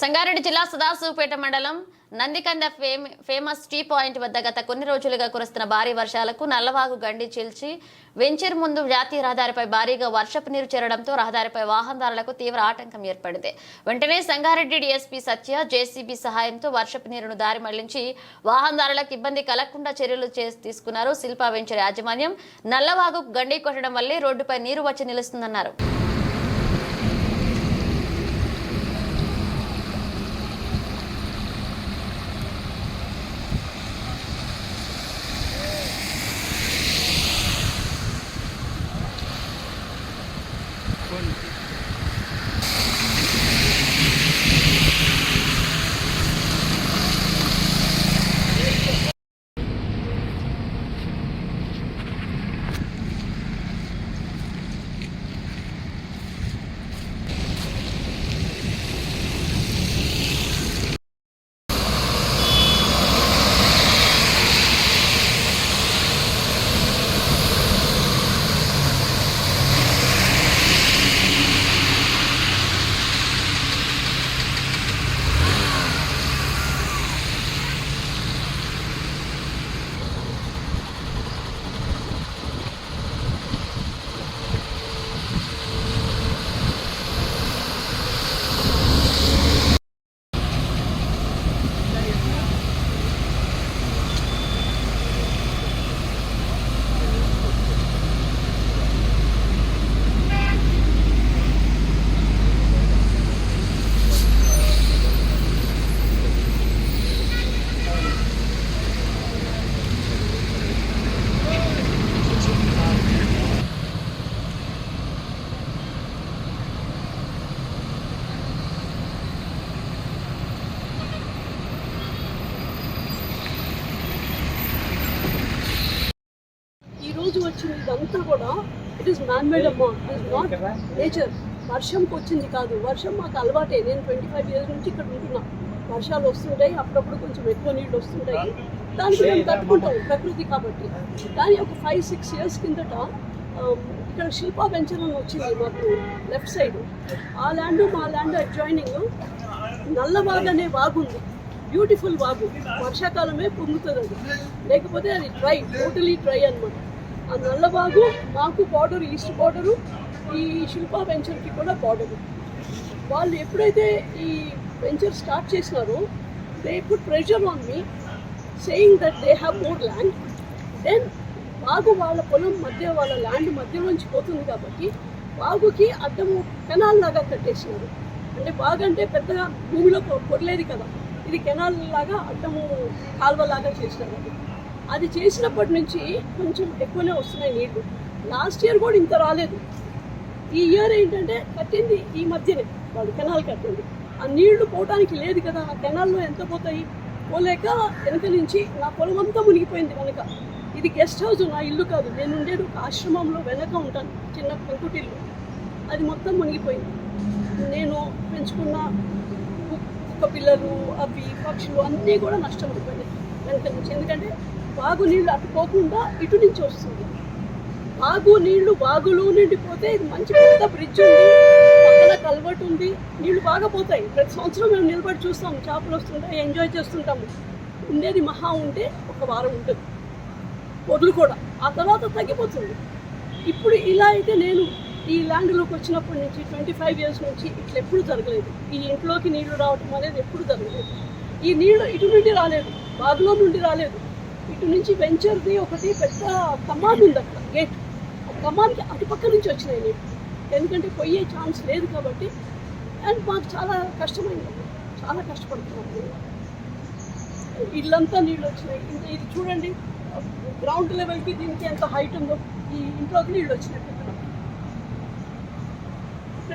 సంగారెడ్డి జిల్లా సదాశివపేట మండలం నందికంద famous tea point వద్ద గత కొన్ని రోజులుగా కురుస్తున్న భారీ వర్షాలకు నల్లవాగు గండి చీల్చి వెంచర్ ముందు జాతీయ రహదారిపై భారీగా వర్షపు నీరు చేరడంతో రహదారిపై వాహనదారులకు తీవ్ర ఆటంకం ఏర్పడింది. వెంటనే సంగారెడ్డి డీఎస్పీ సత్య జేసీబీ సహాయంతో వర్షపు నీరును దారి మళ్లించి వాహనదారులకు ఇబ్బంది కలగకుండా చర్యలు తీసుకున్నారు. శిల్పా వెంచర్ యాజమాన్యం నల్లవాగు గండి కొట్టడం వల్లే రోడ్డుపై నీరు వచ్చి నిలుస్తుందన్నారు. వచ్చింది ఇదంతా కూడా ఇట్ ఈస్ మ్యాన్ మేడ్ అమ్మా, ఇట్ ఈస్ నాట్ నేచర్. వర్షంకి వచ్చింది కాదు, వర్షం మాకు అలవాటే. నేను 25 years నుంచి ఇక్కడ ఉంటున్నా. వర్షాలు వస్తుంటాయి, అప్పుడప్పుడు కొంచెం ఎక్కువ నీళ్ళు వస్తుంటాయి, దానికి మేము తట్టుకుంటాం ప్రకృతి కాబట్టి. కానీ ఒక 5-6 years కిందట ఇక్కడ శిల్పా వెంచర్ అని వచ్చింది మాకు లెఫ్ట్ సైడ్. ఆ ల్యాండ్ మా ల్యాండ్ అడ్జాయినింగ్ నల్లవాగు అనే వాగు ఉంది, బ్యూటిఫుల్ వాగు. వర్షాకాలమే పొంగుతుంది అది, లేకపోతే అది డ్రై, టోటలీ డ్రై అనమాట. ఆ నల్లవాగు మాకు బార్డర్, ఈస్ట్ బార్డరు, ఈ శిల్పా వెంచర్కి కూడా బార్డరు. వాళ్ళు ఎప్పుడైతే ఈ వెంచర్ స్టార్ట్ చేసినారో they put pressure on me saying that they have more land. Then వాగు వాళ్ళ పొలం మధ్య, వాళ్ళ ల్యాండ్ మధ్యలోంచి పోతుంది కాబట్టి వాగుకి అడ్డము కెనాల్ లాగా కట్టేసినారు. అంటే వాగు అంటే పెద్దగా భూమిలో పొరలేదు కదా, ఇది కెనాల్ లాగా అడ్డము కాల్వలాగా చేసినారు. అది చేసినప్పటి నుంచి కొంచెం ఎక్కువనే వస్తున్నాయి నీళ్లు. లాస్ట్ ఇయర్ కూడా ఇంత రాలేదు. ఈ ఇయర్ ఏంటంటే కట్టింది ఈ మధ్యనే, వాళ్ళు కెనాల్ కట్టింది. ఆ నీళ్లు పోవటానికి లేదు కదా, ఆ కెనాల్లో ఎంత పోతాయి, పోలేక వెనక నుంచి నా పొలం అంతా మునిగిపోయింది. వెనక ఇది గెస్ట్ హౌస్, నా ఇల్లు కాదు. నేను ఉండేది ఒక ఆశ్రమంలో వెనక ఉంటాను, చిన్న పెంకుటిల్లు. అది మొత్తం మునిగిపోయింది. నేను పెంచుకున్న కుక్క పిల్లలు, అవి పక్షులు అన్నీ కూడా నష్టమైపోయినాయి వెనక నుంచి. ఎందుకంటే వాగు నీళ్ళు అటు పోకుండా ఇటు నుంచి వస్తుంది. వాగు నీళ్లు వాగులో నిండిపోతే ఇది మంచి పెద్ద బ్రిడ్జ్ ఉంది, పక్కన కల్వర్ట్ ఉంది, నీళ్లు బాగా పోతాయి. ప్రతి సంవత్సరం మేము నిలబడి చూస్తాము, చేపలు వస్తుంటాయి, ఎంజాయ్ చేస్తుంటాము. ఉండేది మహా ఉంటే ఒక వారం ఉంటుంది, పొడులు కూడా. ఆ తర్వాత తగ్గిపోతుంది. ఇప్పుడు ఇలా అయితే నేను ఈ ల్యాండ్లోకి వచ్చినప్పటి నుంచి 25 years నుంచి ఇట్లా ఎప్పుడు జరగలేదు. ఈ ఇంట్లోకి నీళ్లు రావటం అనేది ఎప్పుడు జరగలేదు. ఈ నీళ్లు ఇటు నుండి రాలేదు, వాగులో నుండి రాలేదు, ఇటు నుంచి వెంచర్ది ఒకటి పెద్ద కమాన్ ఉంది అక్కడ, గేట్. ఆ కమాన్కి అటుపక్క నుంచి వచ్చినాయి నీళ్ళు. ఎందుకంటే పోయే ఛాన్స్ లేదు కాబట్టి. అండ్ మాకు చాలా కష్టమైంది, చాలా కష్టపడుతున్నాం. ఇల్లంతా నీళ్ళు వచ్చినాయి. ఇది చూడండి, గ్రౌండ్ లెవెల్కి దీనికి ఎంత హైట్ ఉందో. ఈ ఇంట్లోకి నీళ్ళు వచ్చినట్టు